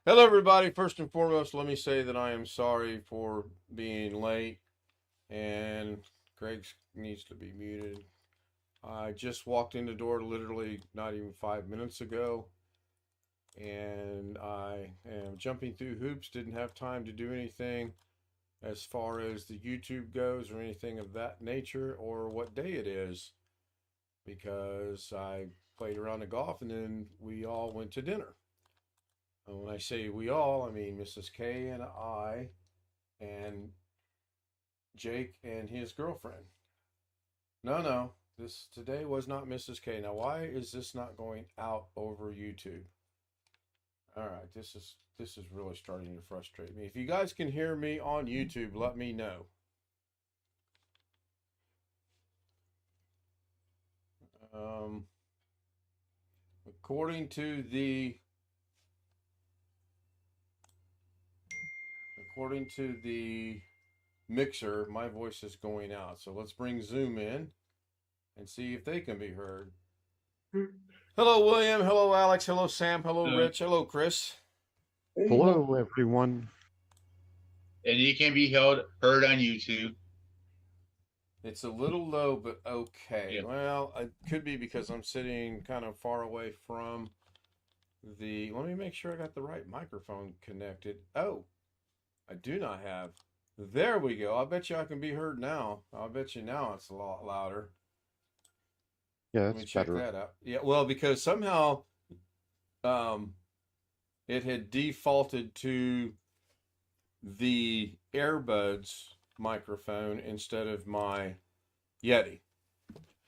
Hello, everybody. First and foremost, let me say that I am sorry for being late, and Greg needs to be muted. I just walked in the door literally not even 5 minutes ago, and I am jumping through hoops. Didn't have time to do anything as far as the YouTube goes or anything of that nature or what day it is because I played around the golf and then we all went to dinner. And when I say we all, I mean Mrs. K and I and Jake and his girlfriend. No, this today was not Mrs. K. Now, why is this not going out over YouTube? All right, this is really starting to frustrate me. If you guys can hear me on YouTube, let me know. Um, according to the mixer, my voice is going out. So let's bring Zoom in and see if they can be heard. Hello, William. Hello, Alex. Hello, Sam. Hello, Rich. Hello, Chris. Hello, everyone. And it can be heard on YouTube. It's a little low, but okay. Yep. Well, it could be because I'm sitting kind of far away from the. Let me make sure I got the right microphone connected. Oh, I do not have. There we go. I bet you I can be heard now. I'll bet you now it's a lot louder. Yeah, Let me that's check better. that out. Yeah, well, because somehow um, it had defaulted to the earbuds microphone instead of my Yeti.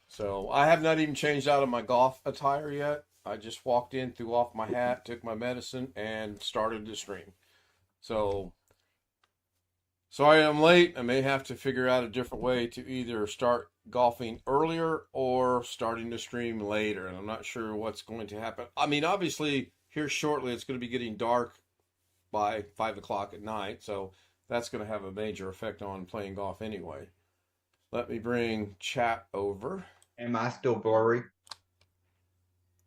So I have not even changed out of my golf attire yet. I just walked in, threw off my hat, took my medicine, and started to stream. So sorry I'm late. I may have to figure out a different way to either start golfing earlier or starting to stream later. And I'm not sure what's going to happen. I mean, obviously, here shortly it's going to be getting dark by 5 o'clock at night. So that's going to have a major effect on playing golf anyway. Let me bring chat over. Am I still blurry?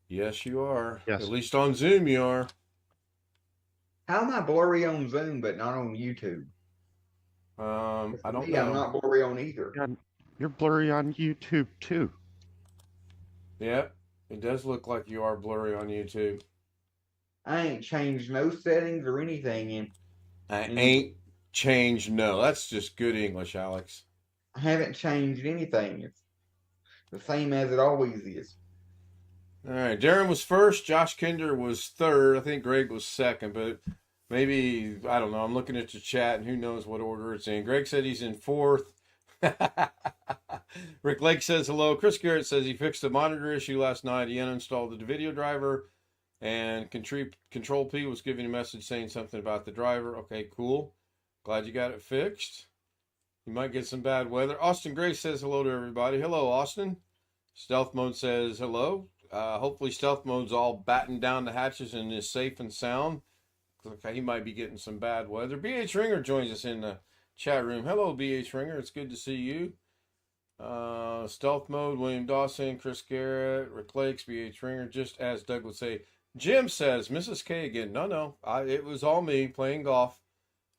Yes, you are. Yes. At least on Zoom, you are. How am I blurry on Zoom but not on YouTube? I don't I'm know. not blurry on either. Yeah, you're blurry on YouTube too. Yep, it does look like you are blurry on YouTube. I ain't changed no settings or anything, and I ain't changed. No, that's just good English, Alex. I haven't changed anything. It's the same as it always is. All right, Darren was first. Josh Kinder was third. I think Greg was second, but maybe I don't know. I'm looking at the chat, and who knows what order it's in. Greg said he's in fourth. Rick Lake says hello. Chris Garrett says he fixed a monitor issue last night. He uninstalled the video driver, and Control P was giving a message saying something about the driver. Okay, cool. Glad you got it fixed. You might get some bad weather. Austin Gray says hello to everybody. Hello, Austin. Stealth Mode says hello. Hopefully Stealth Mode's all battened down the hatches and is safe and sound. Okay, he might be getting some bad weather. BH Ringer joins us in the chat room. Hello, BH Ringer. It's good to see you. Stealth Mode, William Dawson, Chris Garrett, Rick Lakes, BH Ringer. Just as Doug would say, Jim says, Mrs. K again. No, it was all me playing golf.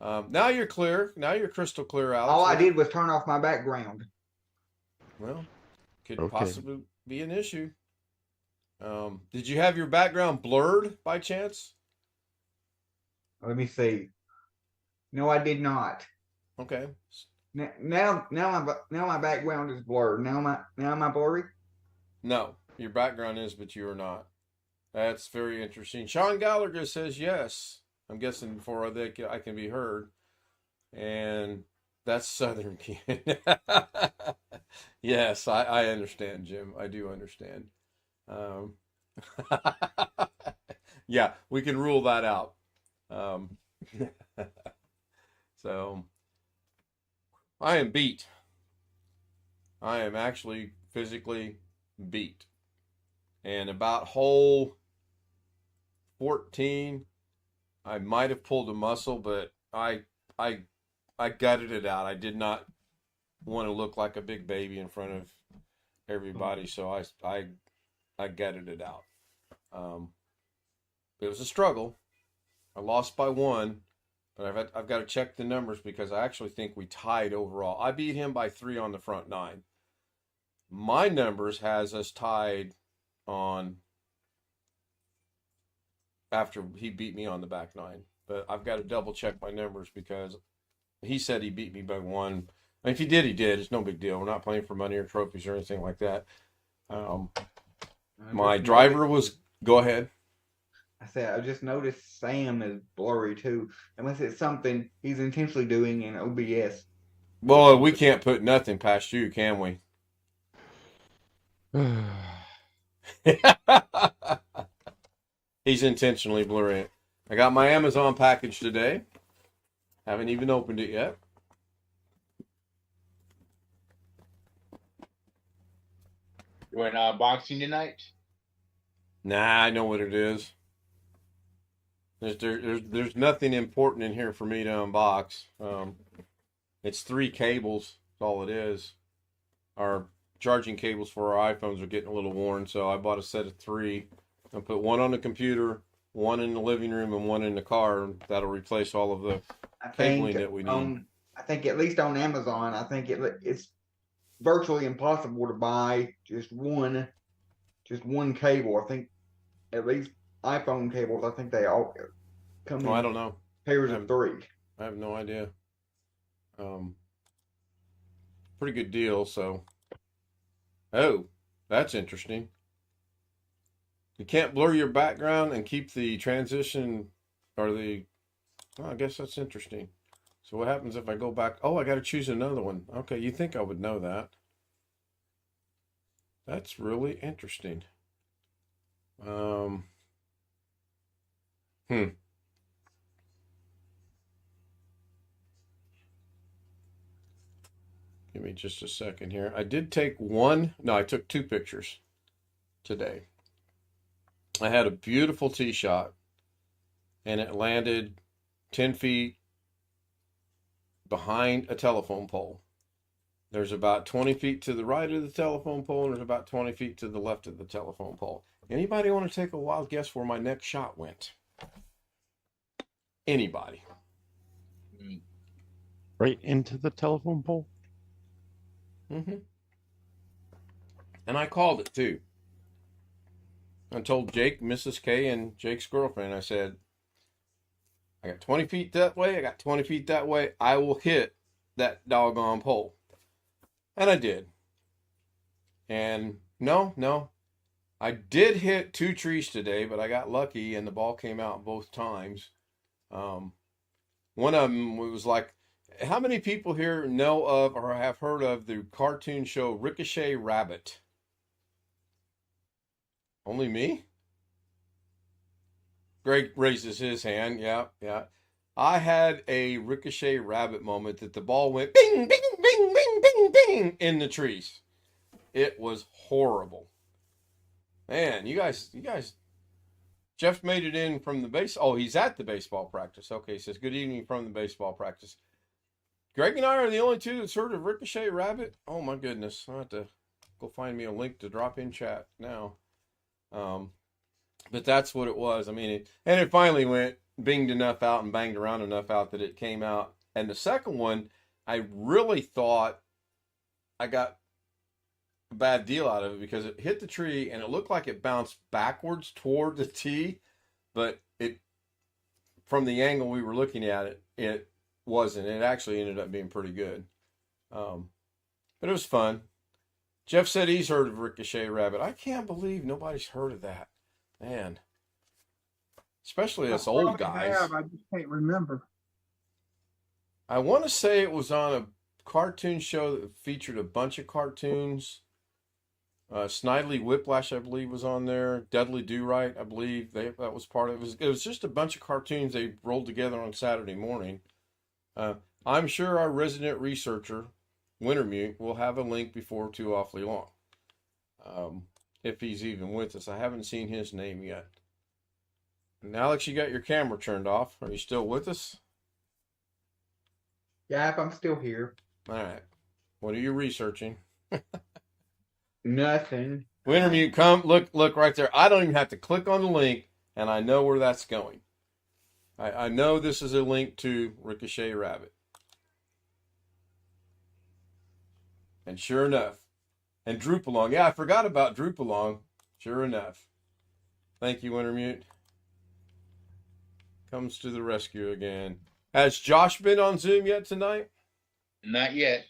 Now you're clear. Now you're crystal clear, Alex. All I did was turn off my background. Well, could Okay. possibly be an issue. Did you have your background blurred by chance? Let me see. No, I did not. Okay. Now my background is blurred. Now am I blurry? No, your background is, but you are not. That's very interesting. Sean Gallagher says yes. I'm guessing before I can be heard. And that's Southern Kid. Yes, I understand, Jim. I do understand. Um, yeah, we can rule that out. So I am beat. I am actually physically beat. And about hole 14, I might have pulled a muscle, but I gutted it out. I did not want to look like a big baby in front of everybody, so I gutted it out. It was a struggle. I lost by 1, but I've got to check the numbers because I actually think we tied overall. I beat him by 3 on the front 9. My numbers has us tied on after he beat me on the back 9. But I've got to double check my numbers because he said he beat me by 1. And if he did, he did. It's no big deal. We're not playing for money or trophies or anything like that. My driver was. Go ahead. I said I just noticed Sam is blurry too. Unless it's something he's intentionally doing in OBS. Well, we can't put nothing past you, can we? He's intentionally blurry. I got my Amazon package today. Haven't even opened it yet. You went boxing tonight? Nah, I know what it is. There's nothing important in here for me to unbox. It's 3 cables. That's all it is. Our charging cables for our iPhones are getting a little worn, so I bought a set of 3. I put 1 on the computer, 1 in the living room, and 1 in the car. And that'll replace all of the cabling that we need. I think at least on Amazon, I think it's virtually impossible to buy just one cable. I think at least iPhone cables, I think they all come in I don't know. pairs of 3. I have no idea. Pretty good deal, so. Oh, that's interesting. You can't blur your background and keep the transition or the. Well, I guess that's interesting. So what happens if I go back? Oh, I got to choose another one. Okay, you think I would know that. That's really interesting. Give me just a second here. I did take 1. No, I took 2 pictures today. I had a beautiful tee shot, and it landed 10 feet behind a telephone pole. There's about 20 feet to the right of the telephone pole, and there's about 20 feet to the left of the telephone pole. Anybody want to take a wild guess where my next shot went? Anybody? Right into the telephone pole? And I called it too. I told Jake, Mrs. K, and Jake's girlfriend, I said, I got 20 feet that way, I got 20 feet that way, I will hit that doggone pole. And I did. And no, I did hit 2 trees today, but I got lucky and the ball came out both times. One of them was like, how many people here know of or have heard of the cartoon show Ricochet Rabbit? Only me? Greg raises his hand. Yeah. I had a Ricochet Rabbit moment that the ball went bing, bing, bing, bing, bing, bing in the trees. It was horrible. Man, you guys, Jeff made it in from the base. Oh, he's at the baseball practice. Okay, he says, good evening from the baseball practice. Greg and I are the only 2 that's heard of Ricochet Rabbit. Oh my goodness. I'll have to go find me a link to drop in chat now. But that's what it was. I mean, it finally went binged enough out and banged around enough out that it came out. And the second one, I really thought I got a bad deal out of it because it hit the tree and it looked like it bounced backwards toward the tee, but it, from the angle we were looking at it, it wasn't. It actually ended up being pretty good. But it was fun. Jeff said he's heard of Ricochet Rabbit. I can't believe nobody's heard of that. Man. Especially us old guys. I just can't remember. I want to say it was on a cartoon show that featured a bunch of cartoons. Snidely Whiplash, I believe, was on there. Dudley Do-Right, I believe that was part of it. It was just a bunch of cartoons they rolled together on Saturday morning. I'm sure our resident researcher, Wintermute, will have a link before too awfully long. If he's even with us. I haven't seen his name yet. And Alex, you got your camera turned off. Are you still with us? Yep, I'm still here. All right. What are you researching? Nothing. Wintermute, come look right there. I don't even have to click on the link, and I know where that's going. I know this is a link to Ricochet Rabbit. And sure enough, and Droop Along. Yeah, I forgot about Droop Along. Sure enough. Thank you, Wintermute. Comes to the rescue again. Has Josh been on Zoom yet tonight? Not yet.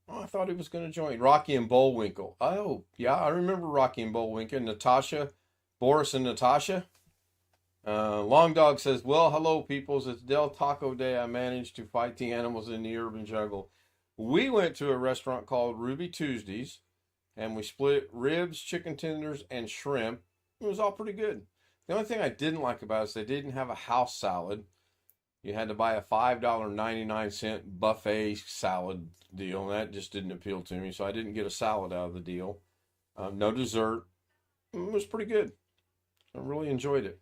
Oh, I thought he was going to join. Rocky and Bullwinkle. Oh, yeah, I remember Rocky and Bullwinkle. Natasha, Boris and Natasha. Long Dog says, well, hello, peoples. It's Del Taco Day. I managed to fight the animals in the urban jungle. We went to a restaurant called Ruby Tuesdays, and we split ribs, chicken tenders, and shrimp. It was all pretty good. The only thing I didn't like about it is they didn't have a house salad. You had to buy a $5.99 buffet salad deal, and that just didn't appeal to me, so I didn't get a salad out of the deal. No dessert. It was pretty good. I really enjoyed it.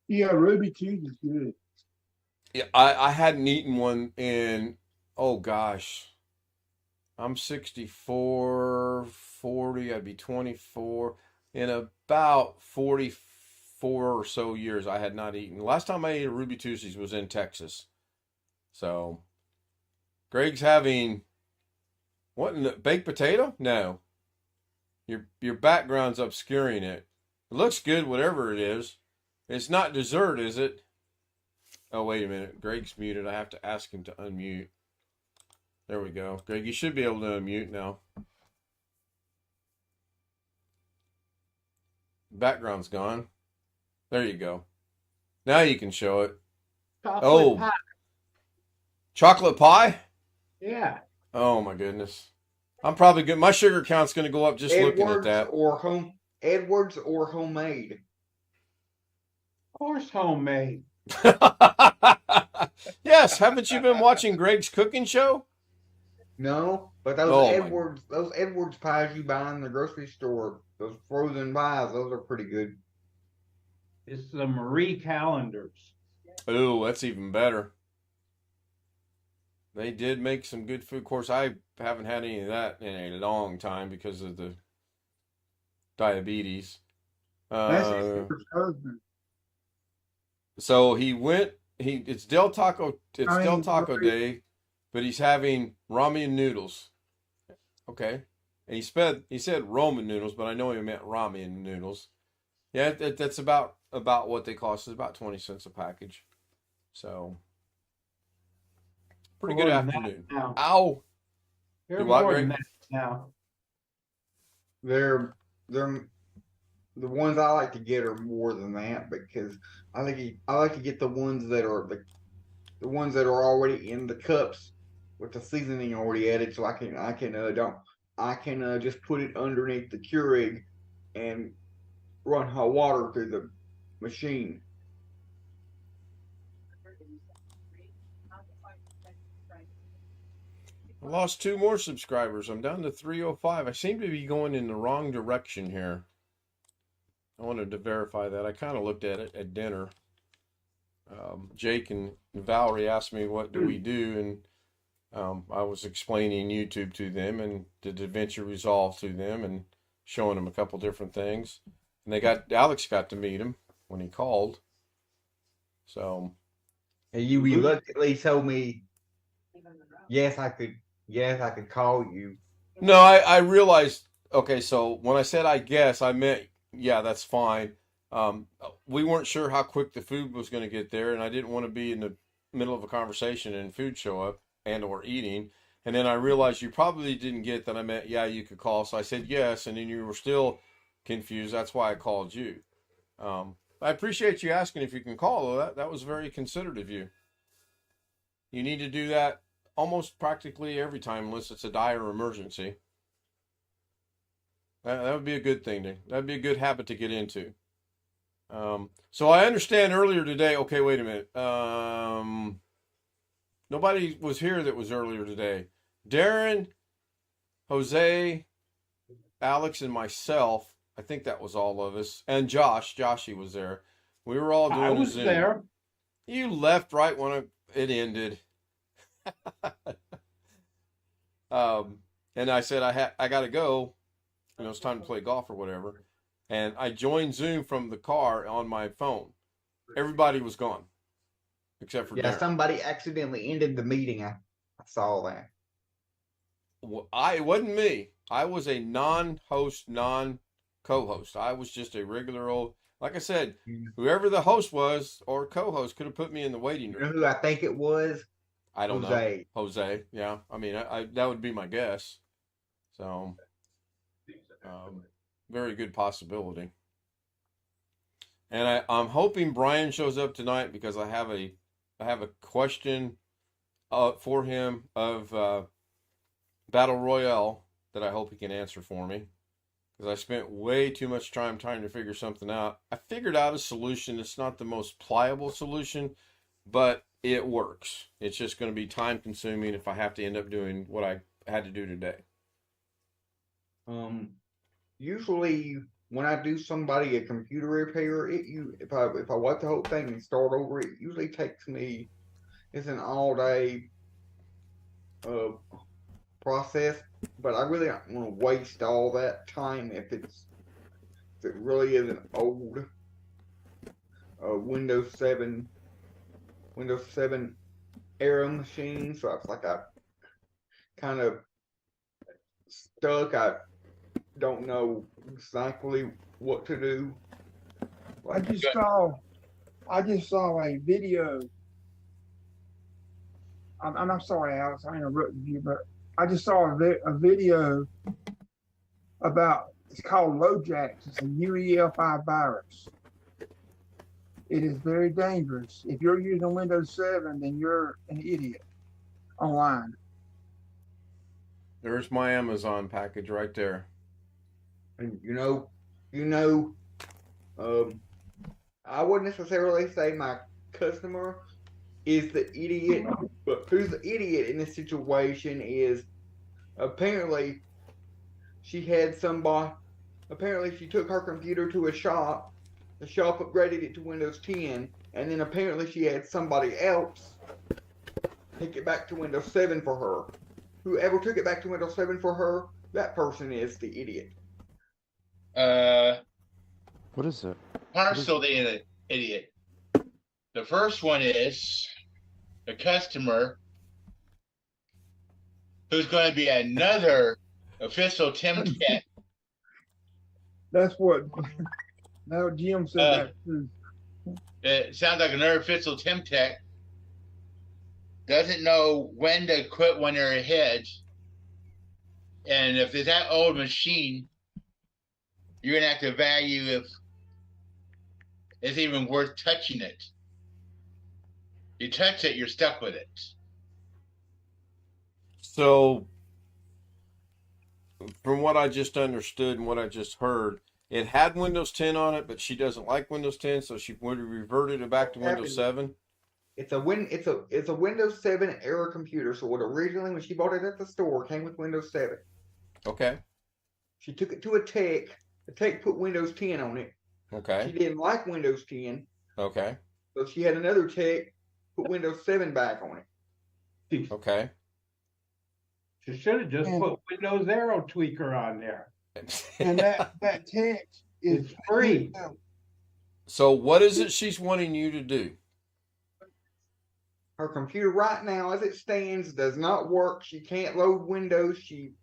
Yeah, Ruby cheese is good. Yeah, I hadn't eaten one in, oh gosh, I'm 64, 40, I'd be 24. In about 44 or so years, I had not eaten. The last time I ate a Ruby Tuesdays was in Texas. So, Greg's having, what, in the, baked potato? No. Your background's obscuring it. It looks good, whatever it is. It's not dessert, is it? Oh, wait a minute. Greg's muted. I have to ask him to unmute. There we go. Greg, you should be able to unmute now. Background's gone. There you go. Now you can show it. Chocolate pie. Chocolate pie? Yeah. Oh, my goodness. I'm probably good. My sugar count's going to go up just looking at that. Edwards or homemade? Of course, homemade. Yes, haven't you been watching Greg's cooking show? No, but those Edwards pies you buy in the grocery store, those frozen pies, those are pretty good. It's the Marie Callender's. Oh, that's even better. They did make some good food. Of course, I haven't had any of that in a long time because of the diabetes. That's his first husband. So it's Del Taco Day, but he's having ramen noodles. Okay. And he said Roman noodles, but I know he meant ramen noodles. Yeah, that's about what they cost. It's about 20 cents a package. So pretty good afternoon. Ow. They're what, more Greg? than that now. They're the ones I like to get are more than that because I like to get the ones that are the ones that are already in the cups with the seasoning already added, so I can just put it underneath the Keurig and run hot water through the machine. I lost 2 more subscribers. I'm down to 305. I seem to be going in the wrong direction here. I wanted to verify that. I kind of looked at it at dinner. Jake and Valerie asked me what do we do, and I was explaining YouTube to them and the DaVinci Resolve to them and showing them a couple different things. And Alex got to meet him when he called. So, And you reluctantly told me, yes, I could call you. no, I realized, okay, so when I said I guess, I meant, yeah, that's fine. We weren't sure how quick the food was going to get there, and I didn't want to be in the middle of a conversation and food show up and or eating. And then I realized you probably didn't get that I meant, yeah, you could call. So I said yes, and then you were still confused. That's why I called you. I appreciate you asking if you can call, though. That was very considerate of you. You need to do that almost practically every time unless it's a dire emergency. That would be a good thing. That'd be a good habit to get into. So I understand earlier today. Okay, wait a minute. Nobody was here that was earlier today. Darren, Jose, Alex, and myself. I think that was all of us. And Josh. Joshy was there. We were all doing I was a Zoom. there. You left right when it ended. And I said I got to go. You know, it's time to play golf or whatever. And I joined Zoom from the car on my phone. Everybody was gone. except for Yeah, Darren. somebody accidentally ended the meeting. I saw that. It wasn't me. I was a non-host, non-co-host. I was just a regular old, like I said, whoever the host was or co-host could have put me in the waiting You know room. who I think it was? I don't know. Jose. Jose, yeah. I mean, I that would be my guess. So, very good possibility. And I'm hoping Brian shows up tonight because I have a question for him of Battle Royale that I hope he can answer for me. Because I spent way too much time trying to figure something out. I figured out a solution. It's not the most pliable solution, but it works. It's just going to be time consuming if I have to end up doing what I had to do today. Usually when I do somebody a computer repair, if I watch the whole thing and start over, it usually takes me, it's an all day process, but I really don't want to waste all that time if it really is an old Windows 7 era machine. So it's like I kind of stuck. I don't know exactly what to do. I just saw a video. I'm sorry, Alex, I interrupted you, but I just saw a video about, it's called LoJax. It's a UEFI virus. It is very dangerous. If you're using Windows 7, then you're an idiot online. There's my Amazon package right there. And I wouldn't necessarily say my customer is the idiot, but who's the idiot in this situation is apparently she took her computer to a shop, the shop upgraded it to Windows 10, and then apparently she had somebody else take it back to Windows 7 for her. Whoever took it back to Windows 7 for her, that person is the idiot. What is it? Partial the idiot. The first one is the customer who's going to be another official Tim Tech. That's what, no, Jim said that too. It sounds like another official Tim Tech. Doesn't know when to quit when they're ahead. And if it's that old machine, you're going to have to value if it's even worth touching it. You touch it, you're stuck with it. So, from what I just understood and what I just heard, it had Windows 10 on it, but she doesn't like Windows 10, so she would have reverted it back to Windows 7. It's a Windows 7 era computer. So what originally, when she bought it at the store, came with Windows 7. Okay. She took it to a tech. The tech put Windows 10 on it. She Okay. didn't like Windows 10, Okay. so she had another tech put Windows 7 back on it. Okay. She should have just put Windows Arrow Tweaker on there. And that text is It's free. So, what is it she's wanting you to do? Her computer right now, as it stands, does not work. She can't load Windows. She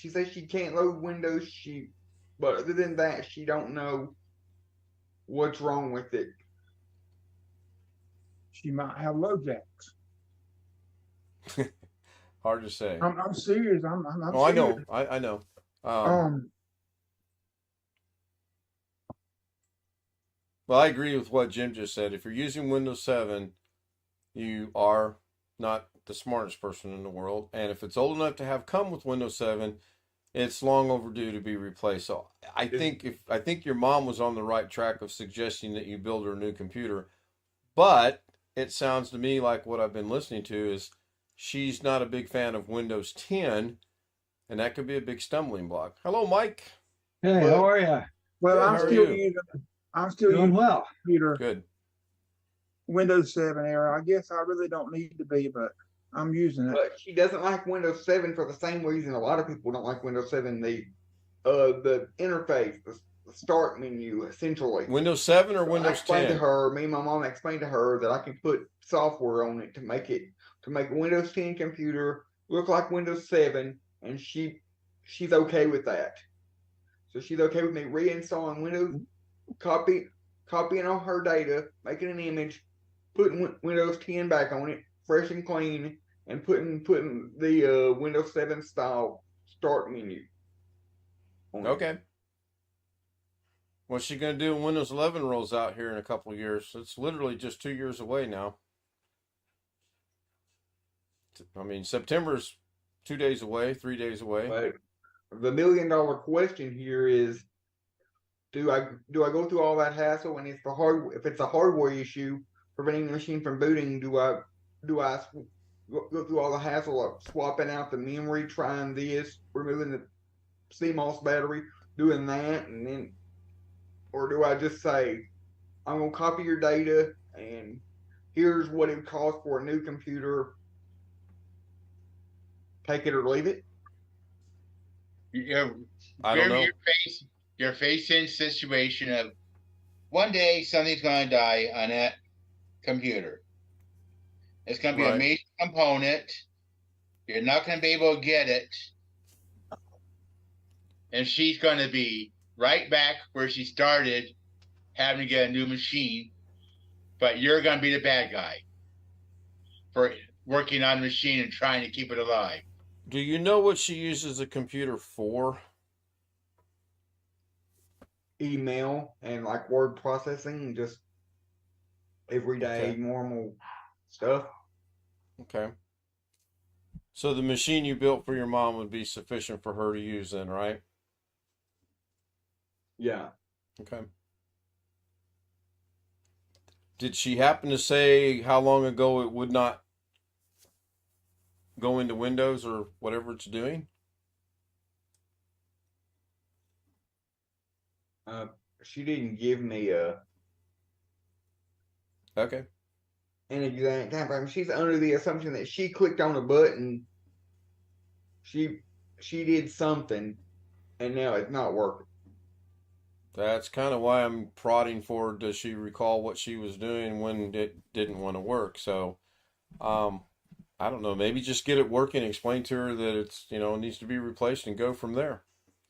says she can't load Windows. But other than that, she don't know what's wrong with it. She might have LoJax. Hard to say. I'm serious. I'm Oh, I serious. know. I know. Well, I agree with what Jim just said. If you're using Windows 7, you are not the smartest person in the world. And if it's old enough to have come with Windows 7, it's long overdue to be replaced. So I think your mom was on the right track of suggesting that you build her a new computer. But it sounds to me like what I've been listening to is she's not a big fan of Windows 10, and that could be a big stumbling block. Hello, Mike. Hey, how are you? Well, Good, I'm how are still you? using Doing well. computer Good. Windows 7 era. I guess I really don't need to be, but I'm using it. But she doesn't like Windows 7 for the same reason a lot of people don't like Windows 7. The interface, the start menu essentially. Windows 7 or So I Windows explained to 10? her, me and my mom explained to her that I can put software on it to make a Windows 10 computer look like Windows 7, and she's okay with that. So she's okay with me reinstalling Windows, copying all her data, making an image, putting Windows 10 back on it, fresh and clean, and putting the Windows 7 style start menu on it. Okay. What's she going to do when Windows 11 rolls out here in a couple of years? It's literally just 2 years away now. I mean, September's 2 days away, 3 days away. But the $1 million question here is, do I go through all that hassle? And if it's a hardware issue preventing the machine from booting, do I go through all the hassle of swapping out the memory, trying this, removing the CMOS battery, doing that, and then, or do I just say, I'm gonna copy your data and here's what it would cost for a new computer, take it or leave it? I don't know. You're facing a situation of one day something's going to die on that computer. It's going to be a major component. You're not going to be able to get it. And she's going to be right back where she started, having to get a new machine. But you're going to be the bad guy for working on the machine and trying to keep it alive. Do you know what she uses the computer for? Email and like word processing, just everyday normal stuff. Okay. So the machine you built for your mom would be sufficient for her to use then, right? Yeah. Okay. Did she happen to say how long ago it would not go into Windows or whatever it's doing? She didn't give me an exact time frame. She's under the assumption that she clicked on a button, she did something, and now it's not working. That's kind of why I'm prodding for, does she recall what she was doing when it didn't want to work? So, I don't know, maybe just get it working, explain to her that it's, it needs to be replaced and go from there.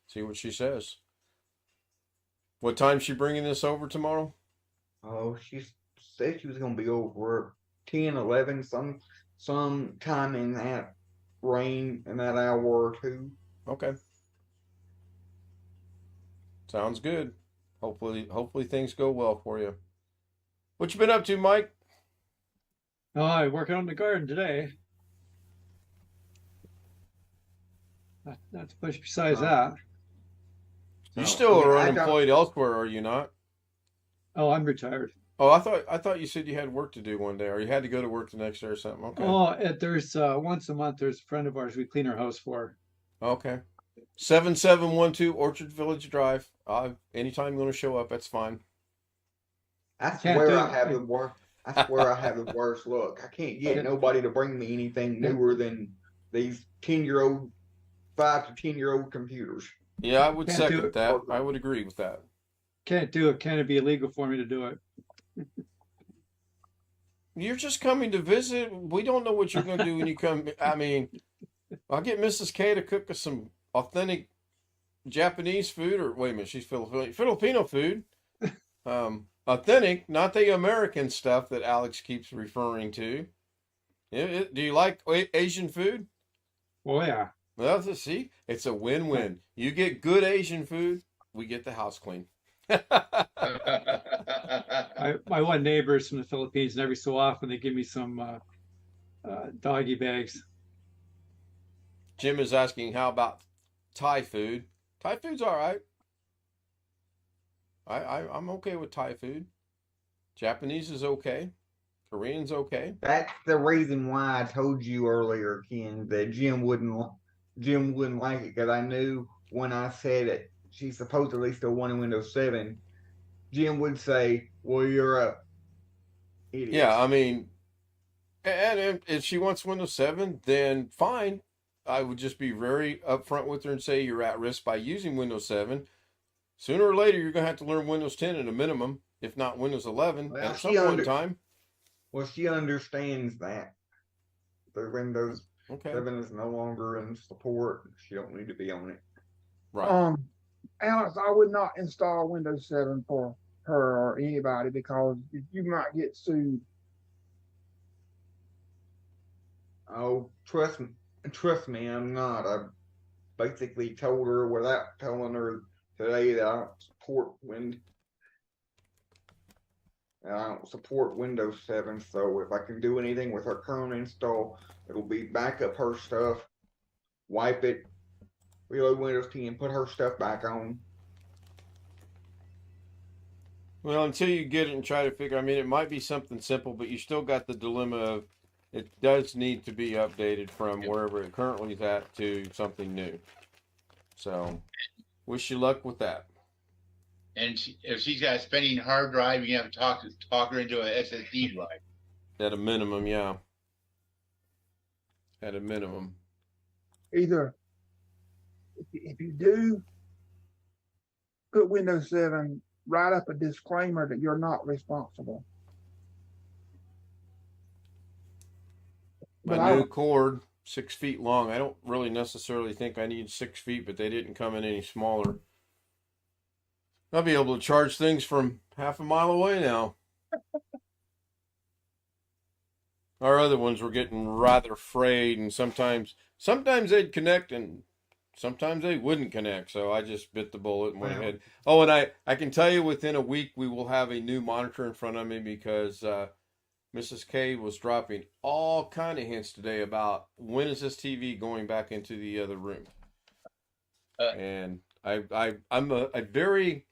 See what she says. What time's she bringing this over tomorrow? Oh, she said she was going to be over 10, 11, some time in that range, in that hour or two. Okay. Sounds good. Hopefully things go well for you. What you been up to, Mike? Oh, I'm working on the garden today. Not much besides that. You still are unemployed elsewhere, are you not? Oh, I'm retired. Oh, I thought you said you had work to do one day, or you had to go to work the next day or something. Okay. Oh, there's once a month, there's a friend of ours we clean her house for. Okay. 7712 Orchard Village Drive. Anytime you want to show up, that's fine. I swear I have the worst. I swear I have the worst luck. I can't get nobody to bring me anything newer than these 10-year-old, 5 to 10-year-old computers. Yeah, I would second that. I would agree with that. Can't do it. Can it be illegal for me to do it? You're just coming to visit. We don't know what you're going to do when you come. I mean, I'll get Mrs. K to cook us some authentic Japanese food, or wait a minute, she's Filipino food. Authentic, not the American stuff that Alex keeps referring to. Do you like Asian food? Oh, yeah. Well, see, it's a win-win. You get good Asian food, we get the house clean. My one neighbor is from the Philippines, and every so often they give me some doggy bags. Jim is asking, how about Thai food? Thai food's all right. I'm okay with Thai food. Japanese is okay. Korean's okay. That's the reason why I told you earlier, Ken, that Jim wouldn't like it, because I knew when I said it, she's supposedly still wanting Windows 7. Jim would say, "Well, you're a idiot." Yeah, I mean, and if she wants Windows 7, then fine. I would just be very upfront with her and say you're at risk by using Windows 7. sooner or later you're going to have to learn Windows 10 at a minimum, if not Windows 11 Well, at she some point in time. Well, she understands that the Windows Okay. 7 is no longer in support. She don't need to be on it. Right. Alex, I would not install Windows 7 for her or anybody because you might get sued. Oh, trust me, I'm not. I basically told her without telling her today that I don't support Windows 7. So if I can do anything with her current install, it'll be back up her stuff, wipe it, reload Windows 10, put her stuff back on. Well, until you get it and try to figure, I mean, it might be something simple, but you still got the dilemma of it does need to be updated from wherever it currently is at to something new. So, wish you luck with that. And if she's got a spinning hard drive, you have to talk her into a SSD drive. At a minimum, yeah. At a minimum. Either if you do put Windows 7, write up a disclaimer that you're not responsible. But My new cord, 6 feet long. I don't really necessarily think I need 6 feet, but they didn't come in any smaller. I'll be able to charge things from half a mile away now. Our other ones were getting rather frayed, and sometimes they'd connect and sometimes they wouldn't connect. So I just bit the bullet and went ahead. Oh, and I can tell you within a week we will have a new monitor in front of me because Mrs. K was dropping all kind of hints today about when is this TV going back into the other room. And I'm a very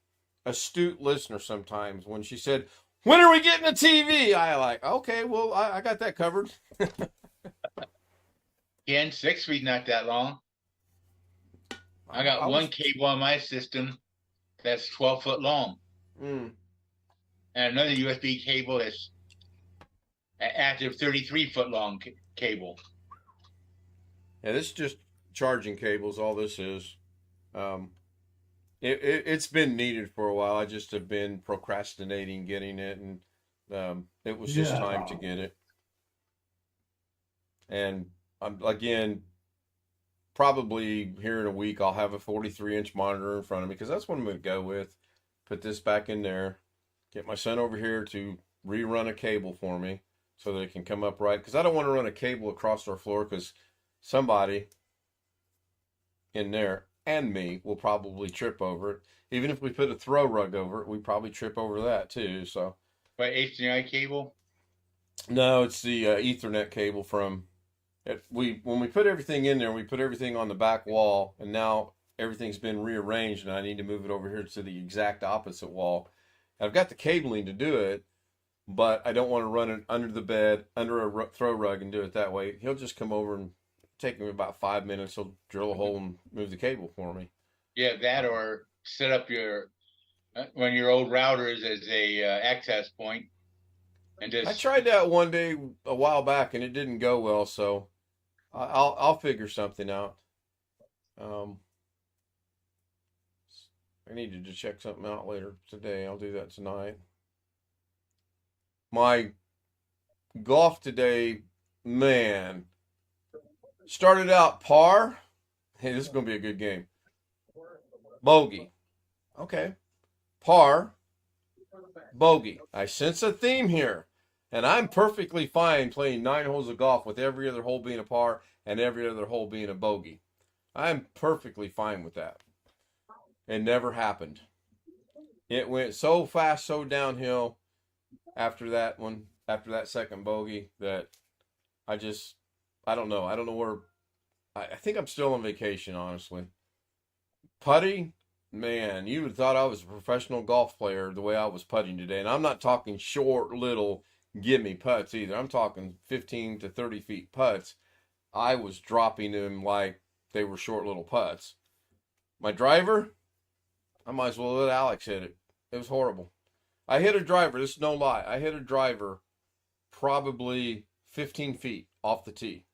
astute listener sometimes. When she said, "When are we getting a TV?" I like, okay, well, I got that covered. Again, 6 feet, not that long. I got one cable on my system that's 12 foot long. And another USB cable that's active 33 foot long cable. Yeah, this is just charging cables. All this is. It's been needed for a while. I just have been procrastinating getting it, and it was just time to get it. And again, probably here in a week, I'll have a 43-inch monitor in front of me because that's what I'm going to go with. Put this back in there. Get my son over here to rerun a cable for me so that it can come up right. Because I don't want to run a cable across our floor because somebody in there and me will probably trip over it. Even if we put a throw rug over it, we probably trip over that too. So, but HDMI cable? No, it's the Ethernet cable from it. When we put everything in there, we put everything on the back wall, and now everything's been rearranged, and I need to move it over here to the exact opposite wall. I've got the cabling to do it, but I don't want to run it under the bed, under a throw rug, and do it that way. He'll just come over and take him about 5 minutes. He'll drill a hole and move the cable for me. Yeah, that or set up one of your old routers as a access point, and just. I tried that one day a while back, and it didn't go well. So I'll figure something out. I needed to check something out later today. I'll do that tonight. My golf today, man. Started out par. Hey, this is going to be a good game. Bogey. Okay. Par. Bogey. I sense a theme here. And I'm perfectly fine playing 9 holes of golf with every other hole being a par and every other hole being a bogey. I'm perfectly fine with that. It never happened. It went so fast, so downhill after that one, after that second bogey, that I don't know. I don't know where. I think I'm still on vacation, honestly. Putting, man, you would have thought I was a professional golf player the way I was putting today. And I'm not talking short, little, gimme putts either. I'm talking 15 to 30 feet putts. I was dropping them like they were short, little putts. My driver, I might as well let Alex hit it. It was horrible. I hit a driver, this is no lie. I hit a driver probably 15 feet off the tee.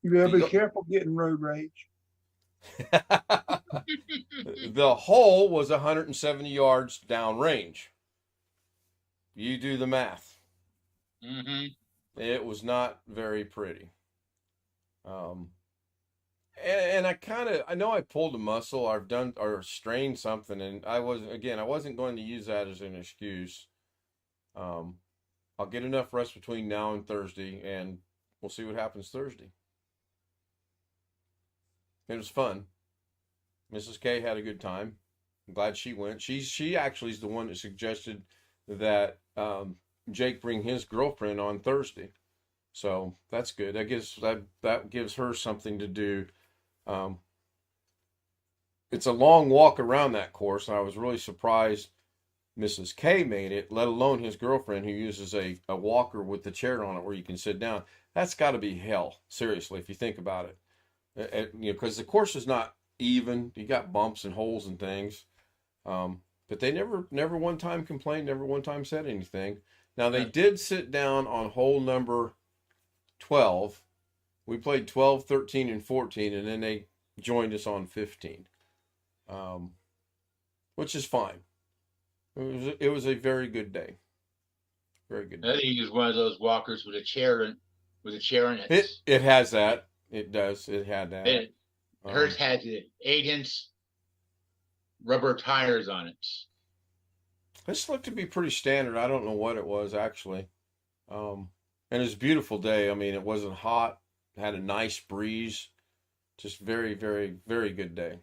You better be careful getting road rage. The hole was 170 yards downrange. You do the math. Mm-hmm. It was not very pretty. And I know I pulled a muscle, or I've done or strained something, and I wasn't going to use that as an excuse. I'll get enough rest between now and Thursday, and we'll see what happens Thursday. It was fun. Mrs. K had a good time. I'm glad she went. She actually is the one that suggested that Jake bring his girlfriend on Thursday, so that's good. That gives her something to do. It's a long walk around that course, and I was really surprised Mrs. K made it, let alone his girlfriend, who uses a walker with the chair on it where you can sit down. That's got to be hell, seriously, if you think about it. Because the course is not even. You got bumps and holes and things. But they never one time complained, never one time said anything. Now, they did sit down on hole number 12. We played 12, 13, and 14, and then they joined us on 15, which is fine. It was a very good day. Very good day. I think he used one of those walkers with a chair in it. It has that. It does. It had that. Hers had the 8-inch rubber tires on it. This looked to be pretty standard. I don't know what it was actually. And it was a beautiful day. I mean, it wasn't hot. It had a nice breeze. Just very, very, very good day.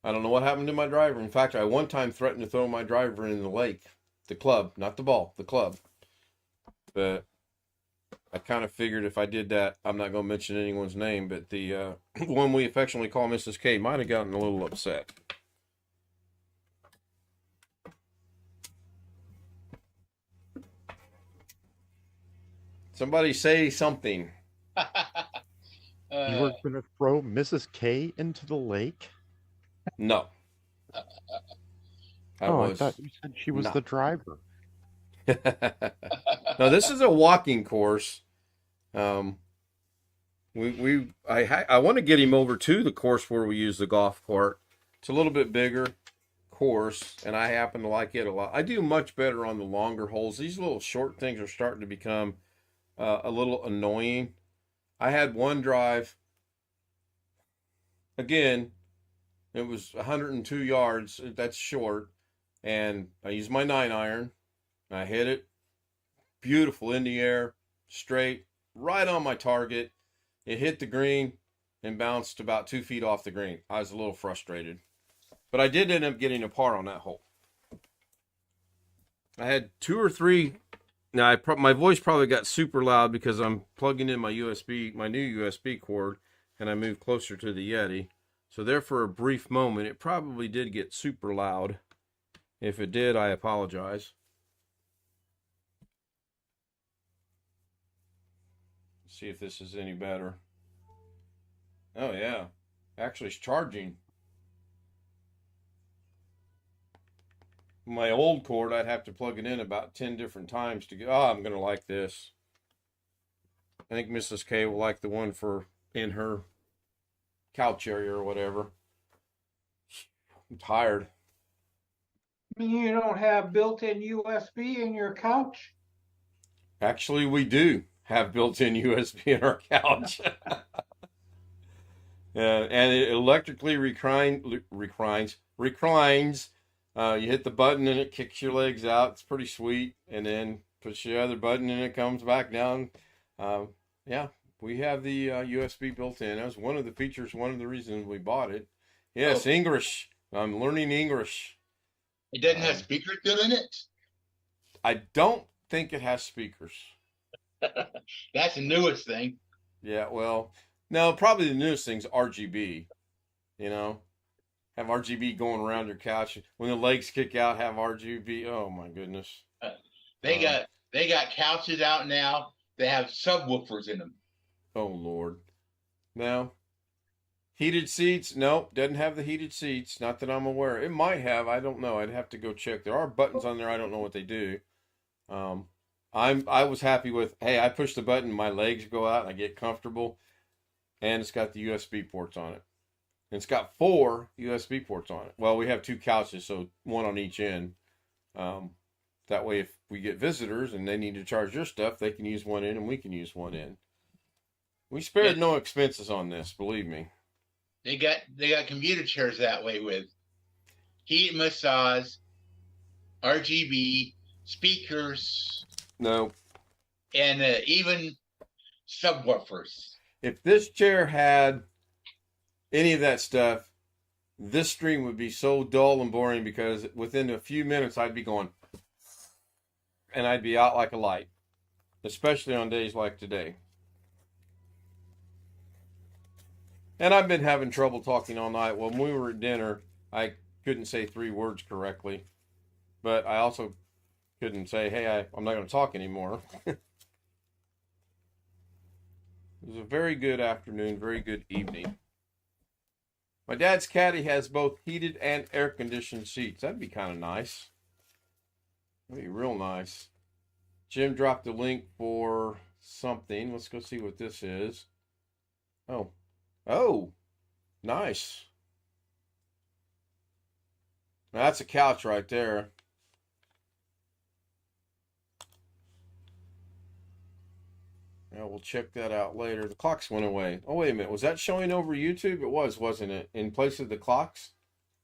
I don't know what happened to my driver. In fact, I one time threatened to throw my driver in the lake. The club, not the ball, the club. But I kind of figured if I did that, I'm not going to mention anyone's name, but the one we affectionately call Mrs. K might have gotten a little upset. Somebody say something. You were going to throw Mrs. K into the lake? No. I thought you said she was not. the driver. No, this is a walking course. I want to get him over to the course where we use the golf cart. It's a little bit bigger course, and I happen to like it a lot. I do much better on the longer holes. These little short things are starting to become a little annoying. I had one drive. Again, it was 102 yards. That's short. And I used my 9-iron. I hit it. Beautiful in the air. Straight. Right on my target. It hit the green and bounced about 2 feet off the green. I was a little frustrated. But I did end up getting a par on that hole. I had 2 or 3. Now, my voice probably got super loud because I'm plugging in my new USB cord, and I moved closer to the Yeti. So there for a brief moment, it probably did get super loud. If it did, I apologize. Let's see if this is any better. Oh, yeah. Actually, it's charging. My old cord, I'd have to plug it in about 10 different times to get. Oh, I'm going to like this. I think Mrs. K will like the one for in her couch area or whatever. I'm tired. You don't have built-in USB in your couch? Actually, we do have built-in USB in our couch. And it electrically reclines. You hit the button and it kicks your legs out. It's pretty sweet. And then push the other button and it comes back down. Yeah, we have the USB built in. That was one of the features, one of the reasons we bought it. Yes, English. I'm learning English. It doesn't have speakers built in it? I don't think it has speakers. That's the newest thing. Yeah, well, no, probably the newest thing's RGB. You know, have RGB going around your couch. When the legs kick out, have RGB. Oh my goodness. They got couches out now. They have subwoofers in them. Oh Lord. No. Heated seats? Nope, doesn't have the heated seats. Not that I'm aware. It might have. I don't know. I'd have to go check. There are buttons on there. I don't know what they do. I was happy with. Hey, I push the button, my legs go out, and I get comfortable, and it's got the USB ports on it. And it's got 4 USB ports on it. Well, we have 2 couches, so 1 on each end. That way, if we get visitors and they need to charge their stuff, they can use one end and we can use one end. We spared no expenses on this, believe me. They got computer chairs that way with heat massage, RGB speakers. No. And even subwoofers. If this chair had any of that stuff, this stream would be so dull and boring because within a few minutes I'd be going and I'd be out like a light, especially on days like today. And I've been having trouble talking all night. When we were at dinner, I couldn't say 3 words correctly, but I also couldn't say, hey, I'm not going to talk anymore. It was a very good afternoon, very good evening. My dad's caddy has both heated and air-conditioned seats. That'd be kind of nice. That'd be real nice. Jim dropped the link for something. Let's go see what this is. Oh, nice. Now, that's a couch right there. Yeah, we'll check that out later. The clocks went away. Oh, wait a minute. Was that showing over YouTube? It was, wasn't it? In place of the clocks?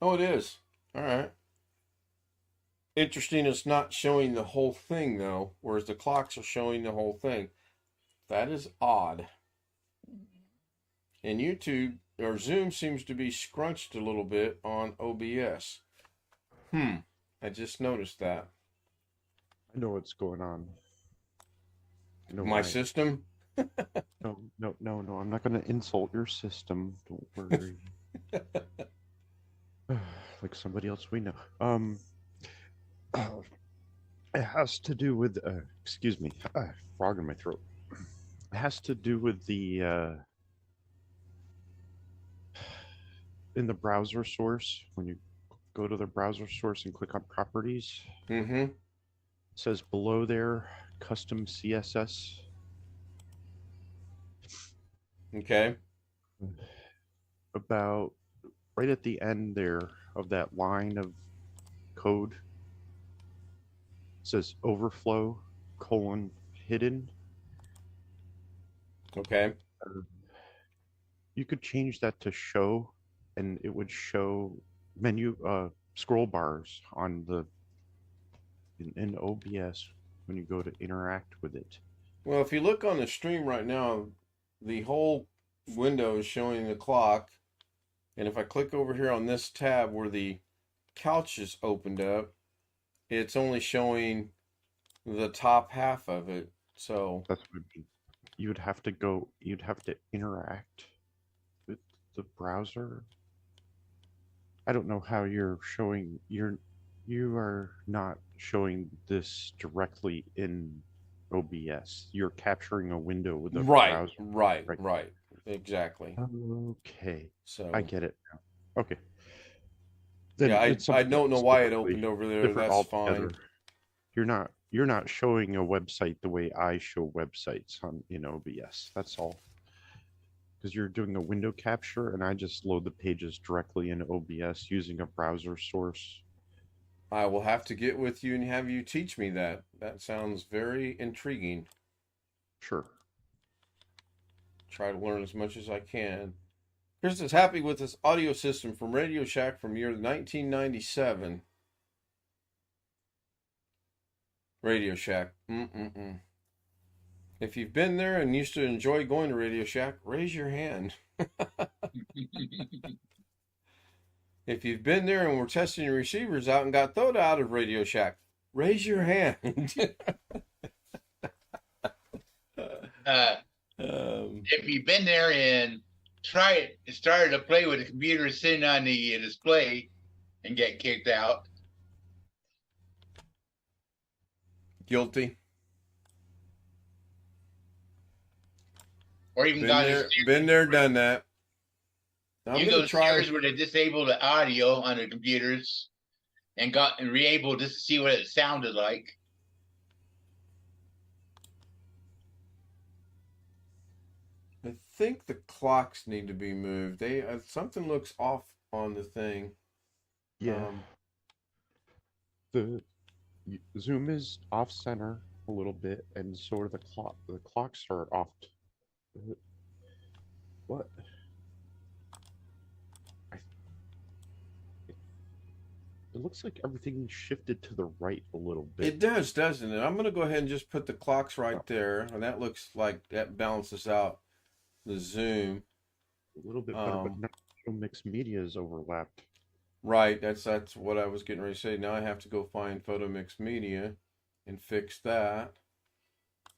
Oh, it is. All right. Interesting, it's not showing the whole thing, though, whereas the clocks are showing the whole thing. That is odd. And YouTube, or Zoom, seems to be scrunched a little bit on OBS. I just noticed that. I know what's going on. I know My why. system? No. I'm not going to insult your system. Don't worry. Like somebody else we know. It has to do with, excuse me, frog in my throat. It has to do with the, in the browser source, when you go to the browser source and click on properties, Mm-hmm. it says below there, custom CSS. Okay. About right at the end there of that line of code, it says overflow : hidden. Okay. You could change that to show, and it would show menu scroll bars on the in OBS when you go to interact with it. Well, if you look on the stream right now, the whole window is showing the clock. And if I click over here on this tab where the couch is opened up, it's only showing the top half of it. So That's what you would have to go. You'd have to interact with the browser. I don't know how you're showing. You are not showing this directly in OBS. You're capturing a window with the browser. Right. Exactly. Okay. So I get it now. Okay. Then yeah, it's I something don't know that's why it typically opened over there. different That's altogether. fine. You're not showing a website the way I show websites in OBS. That's all. Because you're doing a window capture, and I just load the pages directly in OBS using a browser source. I will have to get with you and have you teach me that. That sounds very intriguing. Sure. Try to learn as much as I can. Chris is happy with this audio system from Radio Shack from year 1997. Radio Shack. If you've been there and used to enjoy going to Radio Shack, raise your hand. If you've been there and were testing your receivers out and got thrown out of Radio Shack, raise your hand. If you've been there and started to play with the computer sitting on the display and get kicked out. Guilty. Or even Been there, done that. I'm you gonna go try. where they disabled the audio on the computers and re-able just to see what it sounded like. I think the clocks need to be moved. They something looks off on the thing. Yeah. The zoom is off center a little bit, and so are the clock. The clocks are off. What? It looks like everything shifted to the right a little bit. It does, doesn't it? I'm going to go ahead and just put the clocks right there, and that looks like that balances out the zoom. A little bit better, but now mixed media is overlapped. Right, that's what I was getting ready to say. Now I have to go find photo mixed media and fix that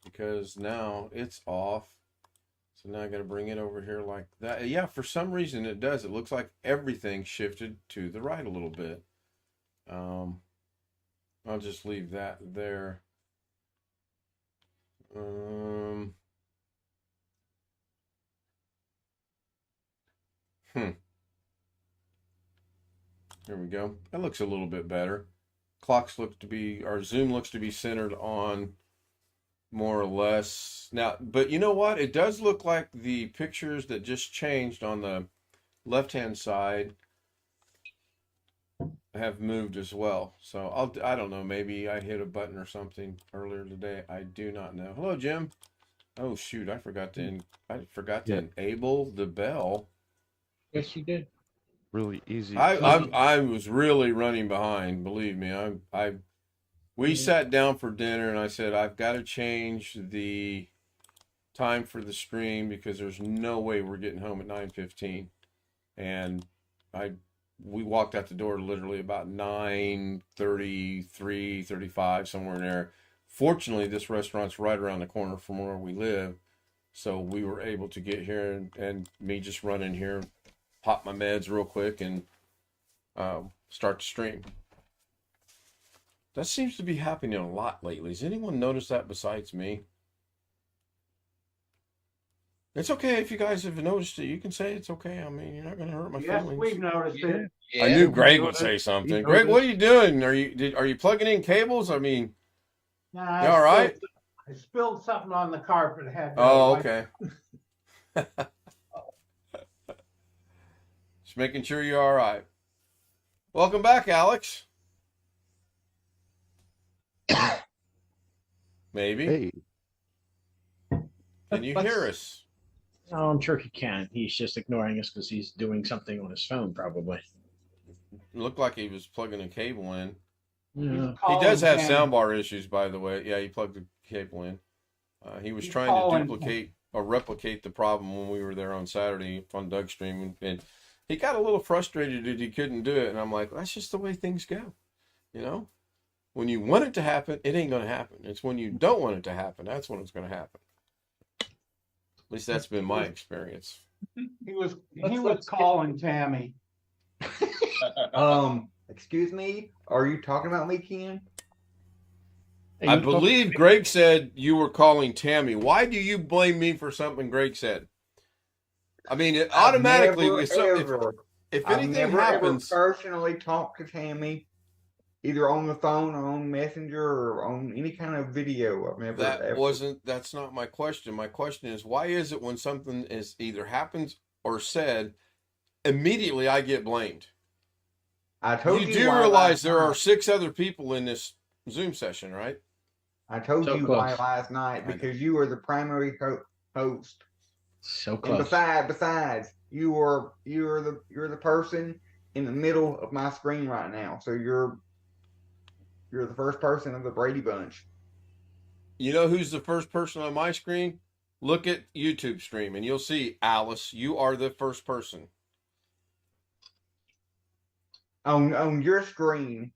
because now it's off. So now I got to bring it over here like that. Yeah, for some reason it does. It looks like everything shifted to the right a little bit. I'll just leave that there. There we go. That looks a little bit better. Clocks look to be, our zoom looks to be centered on more or less. Now, but you know what? It does look like the pictures that just changed on the left-hand side have moved as well. So I don't know, maybe I hit a button or something earlier today. I do not know. Hello, Jim. Oh shoot, I forgot to enable the bell. Yes, you did. Really easy. I was really running behind, believe me. We sat down for dinner and I said I've got to change the time for the stream because there's no way we're getting home at 9:15. And we walked out the door literally about 9:33, 35, somewhere in there. Fortunately, this restaurant's right around the corner from where we live. So we were able to get here and me just run in here, pop my meds real quick and start the stream. That seems to be happening a lot lately. Has anyone noticed that besides me? It's okay if you guys have noticed it. You can say it's okay. I mean, you're not going to hurt my Yes, feelings. we've noticed it. Yeah. I knew Greg would say something. Greg, what are you doing? Are you plugging in cables? I mean, Nah, you all right? I spilled something on the carpet. Had to Oh, wipe okay. Just making sure you're all right. Welcome back, Alex. Maybe. Hey, Can you hear us? Oh, I'm sure he can. He's just ignoring us because he's doing something on his phone, probably. Looked like he was plugging a cable in. Yeah. He does have soundbar issues, by the way. Yeah, he plugged the cable in. He was trying to duplicate or replicate the problem when we were there on Saturday on Doug's stream, and he got a little frustrated that he couldn't do it. And I'm like, that's just the way things go, you know. When you want it to happen, it ain't going to happen. It's when you don't want it to happen, that's when it's going to happen. At least that's been my experience. He was calling Tammy. Excuse me, are you talking about me, Ken? I believe Greg said you were calling Tammy. Why do you blame me for something Greg said? I mean, it automatically, if anything happens, ever personally talk to Tammy, either on the phone or on Messenger or on any kind of video. I've never. That's not my question. My question is, why is it when something is either happens or said, immediately I get blamed? I told you. You do realize there are 6 other people in this Zoom session, right? I told you close. why last night, because you were the primary host. So close. And besides, you're the person in the middle of my screen right now. So you're the first person of the Brady Bunch. You know who's the first person on my screen? Look at YouTube stream and you'll see, Alice, you are the first person. On your screen,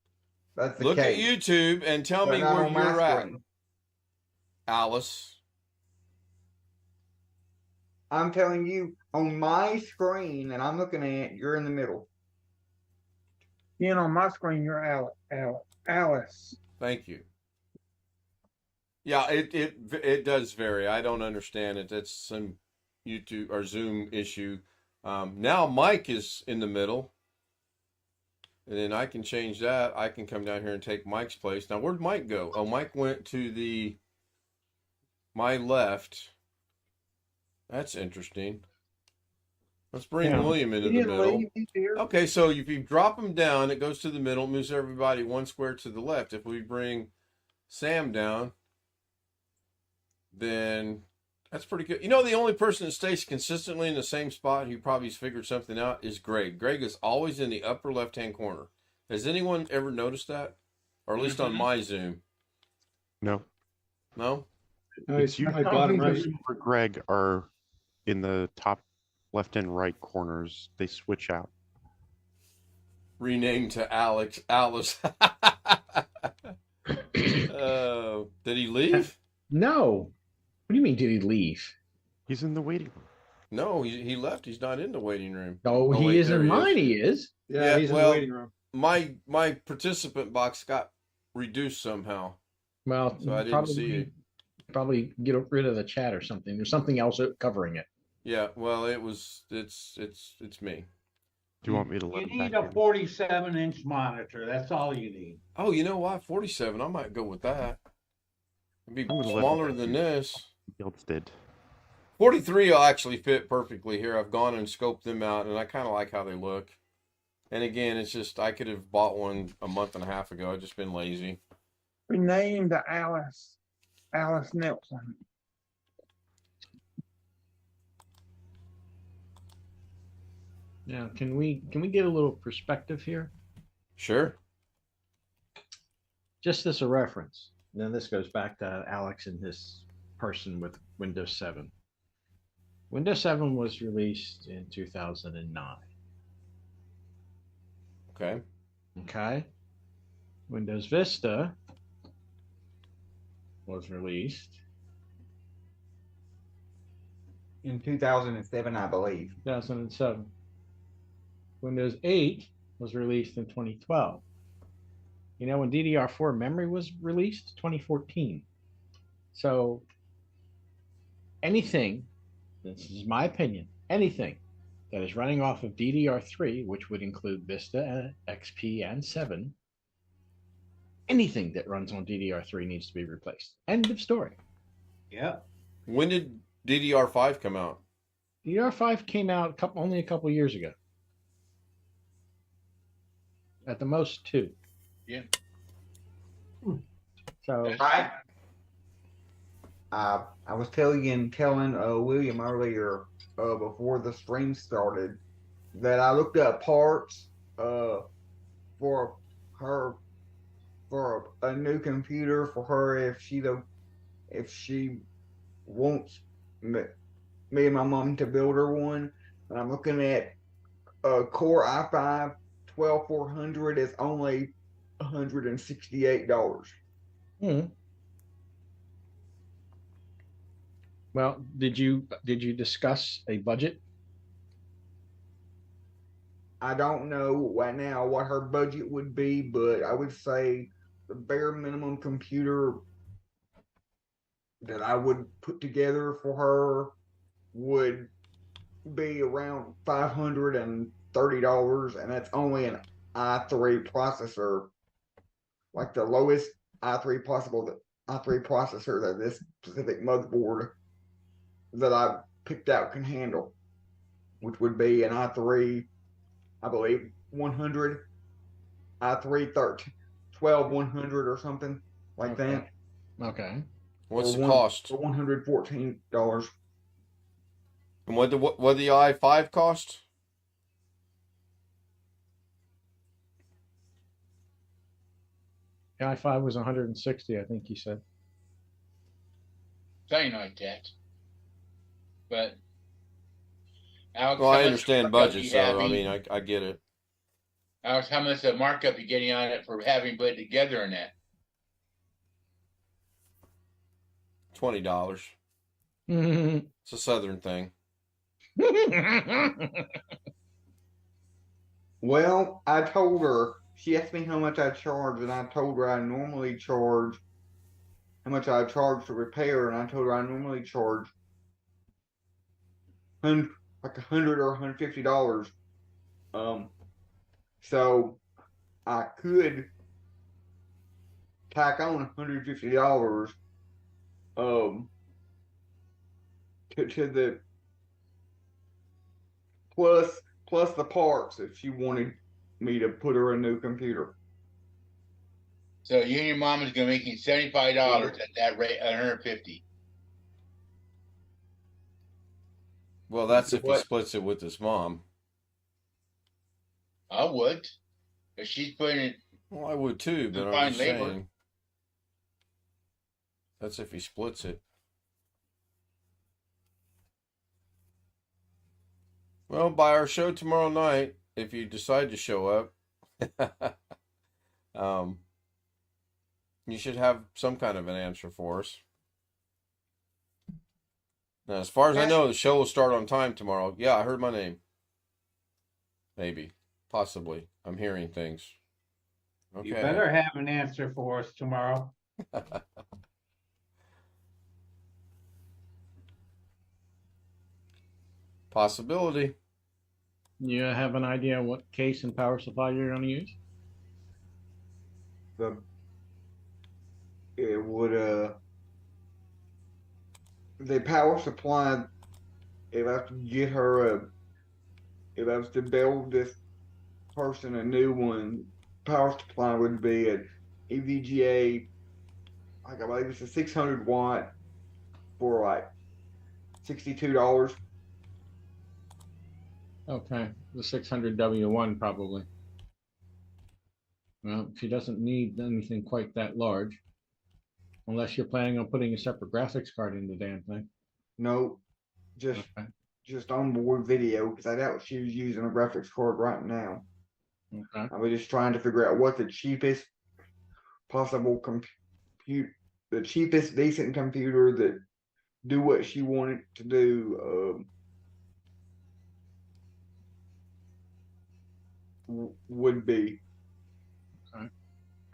that's the Look case. at YouTube and tell But me not where on my you're at. screen. Alice. I'm telling you, on my screen that I'm looking at, you're in the middle. Ken, on my screen, you're Alice. Thank you. Yeah, it does vary. I don't understand it. That's some YouTube or Zoom issue. Now Mike is in the middle. And then I can change that. I can come down here and take Mike's place. Now, where'd Mike go? Oh, Mike went to my left. That's interesting. Let's bring Yeah. William into He the didn't middle. leave. He's here. Okay, so if you drop him down, it goes to the middle, moves everybody one square to the left. If we bring Sam down, then that's pretty good. You know, the only person that stays consistently in the same spot, who probably has figured something out, is Greg. Greg is always in the upper left-hand corner. Has anyone ever noticed that? Or at least on my Zoom? No. No? No, It's he's my usually bottom right. Zoom or Greg are in the top left and right corners. They switch out. Renamed to Alex. Alice. Did he leave? No. What do you mean? Did he leave? He's in the waiting room. No, he left. He's not in the waiting room. Oh, he wait, is there in he is. mine. He is. Yeah, he's in well, the waiting room. My participant box got reduced somehow, Well, so I didn't see it. Probably get rid of the chat or something. There's something else covering it. Yeah, well, it's me. Do you want me to You let him need back a in? 47-inch monitor. That's all you need. Oh, you know what? 47. I might go with that. It'd be I'm gonna let him smaller back than in. this. Fields did. 43 will actually fit perfectly here. I've gone and scoped them out, and I kind of like how they look. And again, it's just I could have bought one a month and a half ago. I've just been lazy. Renamed to Alice Nelson. Now, can we get a little perspective here? Sure. Just as a reference. Then this goes back to Alex and his person with Windows 7. Windows 7 was released in 2009. Okay. Okay. Windows Vista was released In 2007, I believe. 2007. Windows 8 was released in 2012. You know, when DDR4 memory was released, 2014. So anything, this is my opinion, anything that is running off of DDR3, which would include Vista, XP, and 7, anything that runs on DDR3 needs to be replaced. End of story. Yep. When did DDR5 come out? DDR5 came out only a couple years ago. At the most 2. Yeah. So I was telling William earlier before the stream started that I looked up parts for her for a new computer for her if she wants me and my mom to build her one. And I'm looking at a Core i5 12400 is only $168. Well, did you discuss a budget? I don't know right now what her budget would be, but I would say the bare minimum computer that I would put together for her would be around $530, and that's only an i3 processor, like the lowest i3 processor that this specific motherboard that I picked out can handle, which would be an i3, I believe 100, i3 12100 or something like that. Okay. What's the cost? For $114. And what the i5 cost? The i5 was 160, I think you said. Something like that. But Alex, Well, how I much understand markup budget, you so I having? mean, I get it. Alex, how much the markup you getting on it for having put it together in that? $20. Mhm. It's a Southern thing. Well, I told her, she asked me how much I charge, and I told her I normally charge how much I charge to repair, and I told her I normally charge like $100 or $150. So I could tack on $150 to plus the parts if she wanted me to put her a new computer. So you and your mom is gonna make you $75 at that rate, 150. Well, that's if he What? splits it with his mom. I would. If she's putting it, Well, I would too, but I'm Combined just labor. saying. That's if he splits it. Well, by our show tomorrow night, if you decide to show up, you should have some kind of an answer for us. Now, as far as I know, the show will start on time tomorrow. Yeah, I heard my name. Maybe. Possibly. I'm hearing things. Okay. You better have an answer for us tomorrow. Possibility. You have an idea what case and power supply you're going to use? It would the power supply, if I was to get her if I was to build this person a new one, power supply would be an EVGA, like I believe it's a 600 watt for like $62. Okay, the 600W1 probably. Well, she doesn't need anything quite that large. Unless you're planning on putting a separate graphics card in the damn thing. No, just onboard video, because I doubt she was using a graphics card right now. Okay. I was just trying to figure out what the cheapest possible the cheapest decent computer that do what she wanted to do would be. Okay.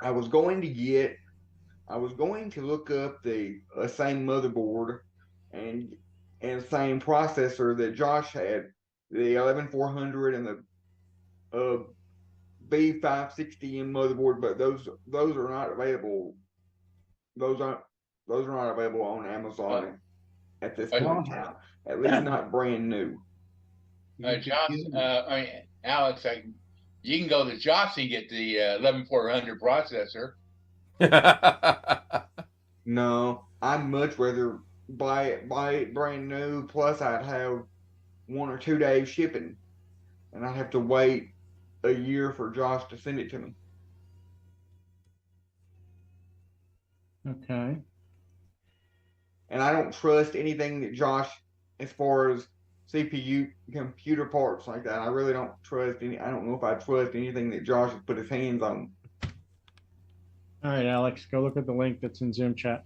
I was going to look up the same motherboard and same processor that Josh had, the 11400 and the B560M motherboard, but those are not available. Those are not available on Amazon at this point in time. At least not brand new. Alex, you can go to Josh and get the 11400 processor. No, I'd much rather buy it brand new. Plus, I'd have 1 or 2 days shipping, and I'd have to wait a year for Josh to send it to me. Okay. And I don't trust anything that Josh, as far as CPU, computer parts like that. I really don't trust any. I don't know if I trust anything that Josh has put his hands on. All right, Alex, go look at the link that's in Zoom chat.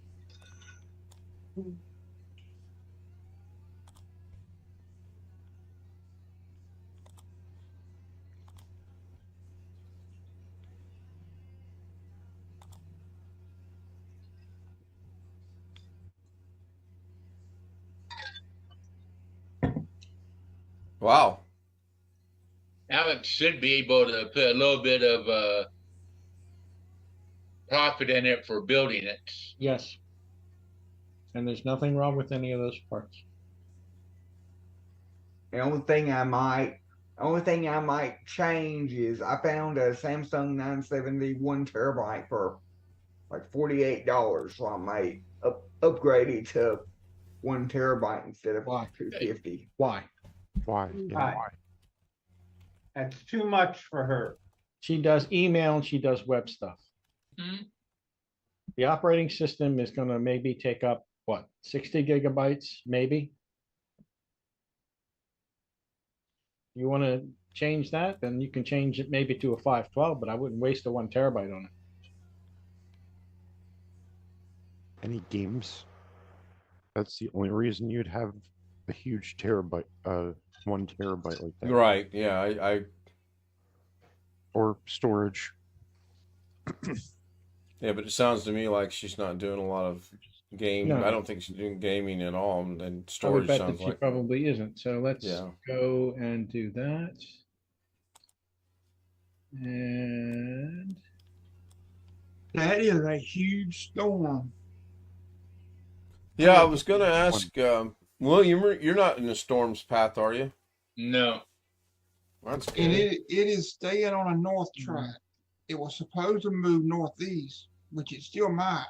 Wow. Alex should be able to put a little bit of profit in it for building it. Yes. And there's nothing wrong with any of those parts. The only thing I might change is I found a Samsung 970 1 terabyte for like $48, so I might upgrade it to 1 terabyte instead of Why? 250. Why? Why? Why? That's too much for her. She does email and she does web stuff. Hmm? The operating system is going to maybe take up, what, 60 gigabytes, maybe? You want to change that, then you can change it maybe to a 512, but I wouldn't waste a 1 terabyte on it. Any games? That's the only reason you'd have a huge terabyte, 1 terabyte like that. Right. Yeah. I Or storage. Yeah, but it sounds to me like she's not doing a lot of game. No. I don't think she's doing gaming at all, and I would storage bet that sounds she like. probably isn't. So let's Yeah. go and do that. And That is a huge storm. Yeah, I was going to ask William. You're not in the storm's path, are you? No. That's good. And it is staying on a north track. It was supposed to move northeast, which it still might.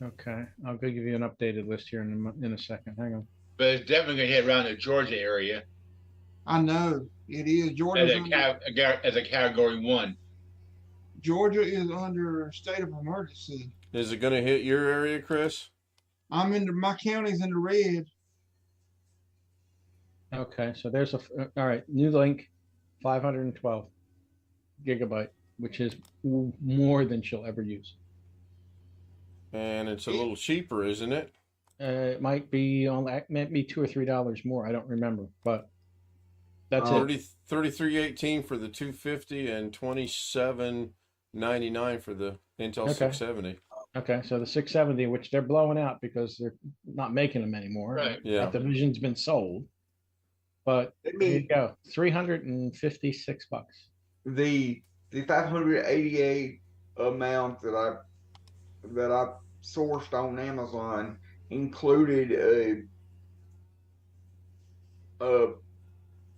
Okay, I'll go give you an updated list here in a second. Hang on. But it's definitely gonna hit around the Georgia area I know it is. as a category 1. Georgia is under a state of emergency. Is it going to hit your area, Chris? My county's in the red. Okay, so there's all right, new link, 512 gigabyte, which is more than she'll ever use. And it's a little cheaper, isn't it? It might be maybe $2 or $3 more. I don't remember, but that's it. 3318 for the 250 and 2799 for the Intel 670. Okay, so the 670, which they're blowing out because they're not making them anymore. Right. Yeah. That division's been sold. But there you go, $356. The 588 amount that I sourced on Amazon included a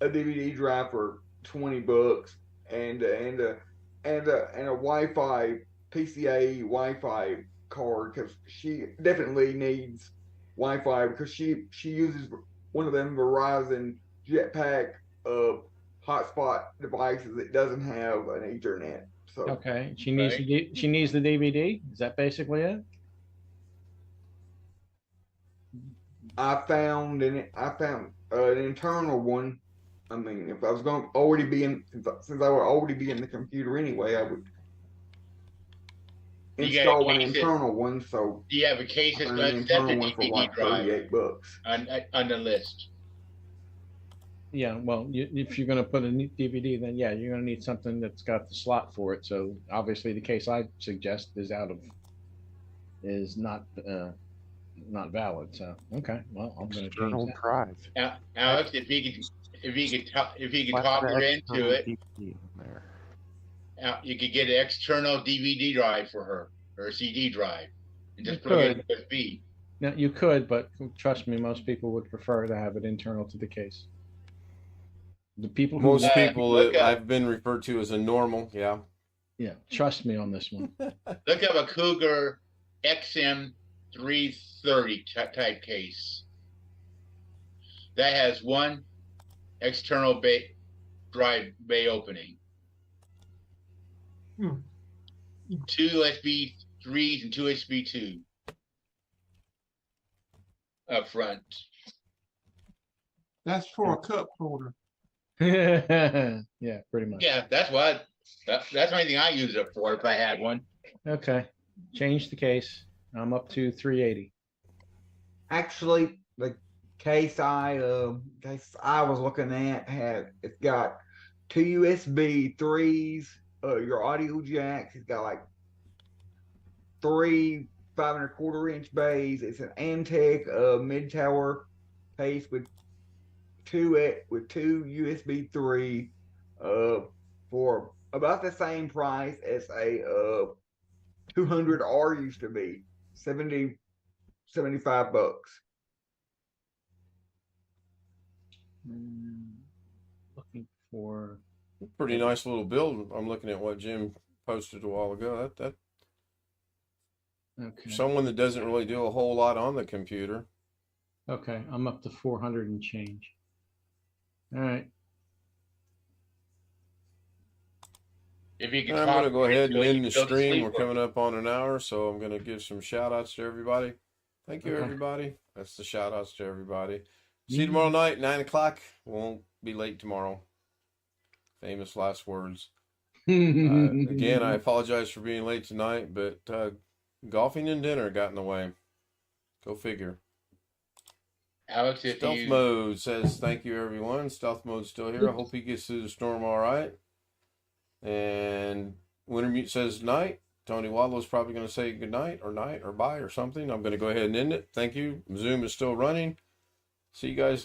DVD drive for $20 and a Wi-Fi PCA Wi-Fi card, because she definitely needs Wi-Fi because she uses one of them Verizon Jetpack hotspot devices that doesn't have an Ethernet. So Okay, she needs the DVD. Is that basically it? I found an internal one. I mean, if I was going to already be since I would already be in the computer anyway, I would install an internal one. So Do you have a case that's an going to accept a internal one for DVD like drive $38. on the list? Yeah, well, if you're going to put a DVD, then yeah, you're going to need something that's got the slot for it. So obviously, the case I suggest is not valid. So okay, well, I'm going to change External that. drive. Alex, if you could talk her into it, you could get an external DVD drive for her, or a CD drive, and just put it in USB. Now, you could, but trust me, most people would prefer to have it internal to the case. The people who Most people that I've been referred to as a normal, yeah. Yeah, trust me on this one. Look up a Cougar XM330 type case. That has one external drive bay opening. 2 USB 3s and 2 USB 2 up front. That's for a cup holder. Yeah, pretty much. Yeah, that's the only thing I use it for if I had one. Okay, change the case. I'm up to 380. Actually, the case I was looking at it's got 2 USB 3s, your audio jacks. It's got like 3 5.25-inch bays. It's an Antec mid tower case with two USB 3 for about the same price as a 200R used to be, $75. Looking for Pretty nice little build. I'm looking at what Jim posted a while ago. That okay. Someone that doesn't really do a whole lot on the computer. Okay, I'm up to 400 and change. All right. If you can I'm going to go ahead and end the go to stream. sleep We're with. coming up on an hour, so I'm going to give some shout outs to everybody. Thank you, Okay. everybody. That's the shout outs to everybody. See you tomorrow night, 9 o'clock. Won't be late tomorrow. Famous last words. Again, I apologize for being late tonight, but golfing and dinner got in the way. Go figure. Alex, if Stealth you Mode says thank you, everyone. Stealth Mode's still here. I hope he gets through the storm all right. And Wintermute says night. Tony Wadlow's probably going to say good night or bye or something. I'm going to go ahead and end it. Thank you. Zoom is still running. See you guys